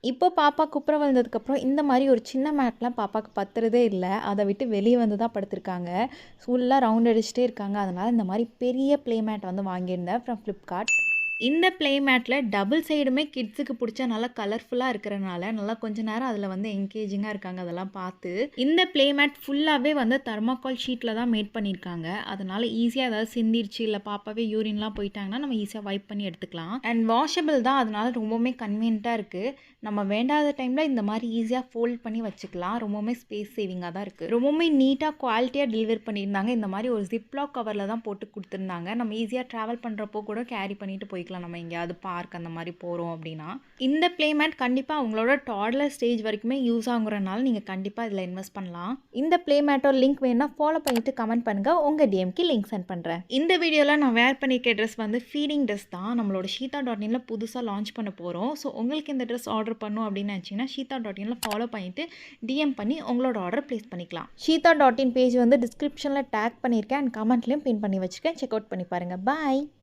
இப்போ பாப்பா குப்புற விழுந்ததுக்கப்புறம் இந்த மாதிரி ஒரு சின்ன மேட்லாம் பாப்பாவுக்கு பத்துறதே இல்லை. அதை விட்டு வெளியே வந்து தான் படுத்திருக்காங்க. ஃபுல்லாக ரவுண்ட் அடிச்சுட்டே இருக்காங்க. அதனால் இந்த மாதிரி பெரிய ப்ளே மேட் வந்து வாங்கியிருந்தேன் ஃப்ரம் ஃப்ளிப்கார்ட். இந்த ப்ளே மேட்டில் டபுள் சைடுமே கிட்ஸுக்கு பிடிச்ச நல்லா கலர்ஃபுல்லாக இருக்கிறனால நல்லா கொஞ்ச நேரம் அதில் வந்து என்கேஜிங்காக இருக்காங்க அதெல்லாம் பார்த்து. இந்த ப்ளே மேட் ஃபுல்லாகவே வந்து தெர்மாக்கோல் ஷீட்டில் தான் மேட் பண்ணியிருக்காங்க. அதனால் ஈஸியாக ஏதாவது சிந்திருச்சு இல்லை பாப்பாவே யூரின்லாம் போயிட்டாங்கன்னா நம்ம ஈஸியாக வைப் பண்ணி எடுத்துக்கலாம். அண்ட் வாஷபிள் தான், அதனால ரொம்பவுமே கன்வீனியண்ட்டாக இருக்குது. நம்ம வேண்டாத டைமில் இந்த மாதிரி ஈஸியாக ஃபோல்ட் பண்ணி வச்சுக்கலாம். ரொம்பவுமே ஸ்பேஸ் சேவிங்காக தான் இருக்குது. ரொம்பவுமே நீட்டாக குவாலிட்டியாக டெலிவர் பண்ணியிருந்தாங்க. இந்த மாதிரி ஒரு ஜிப்லாக் கவரில் தான் போட்டு கொடுத்துருந்தாங்க. நம்ம ஈஸியாக ட்ராவல் பண்ணுறப்போ கூட கேரி பண்ணிட்டு போய்க்கலாம். நம்ம எங்கேயாவது பார்க் அந்த மாதிரி போகிறோம் அப்படின்னா இந்த ப்ளே மேட் கண்டிப்பாக உங்களோட டாட்லர் ஸ்டேஜ் வரைக்குமே யூஸ் ஆகுறனால நீங்கள் கண்டிப்பாக இதில் இன்வெஸ்ட் பண்ணலாம். இந்த ப்ளே மேட்டோட லிங்க் வேணுன்னா ஃபாலோ பண்ணிட்டு கமெண்ட் பண்ணுங்கள். உங்கள் டிஎம்க்கு லிங்க் சென்ட் பண்ணுறேன். இந்த வீடியோவில் நான் வேர் பண்ணியிருக்க ட்ரெஸ் வந்து ஃபீடிங் ட்ரெஸ் தான். நம்மளோட ஷீதா.inல புதுசாக லான்ச் பண்ண போகிறோம். ஸோ உங்களுக்கு இந்த ட்ரெஸ் ஆர்டர் பண்ணும் அப்படின்னு நினச்சிங்கன்னா ஷீதா.inல ஃபாலோ பண்ணிவிட்டு டிஎம் பண்ணி உங்களோட ஆர்டர் ப்ளேஸ் பண்ணிக்கலாம். ஷீதா.in பேஜ் வந்து டிஸ்கிரிப்ஷனில் டேக் பண்ணியிருக்கேன் அண்ட் கமெண்ட்லேயும் பின் பண்ணி வச்சுருக்கேன். செக் அவுட் பண்ணி பாருங்கள். பாய்.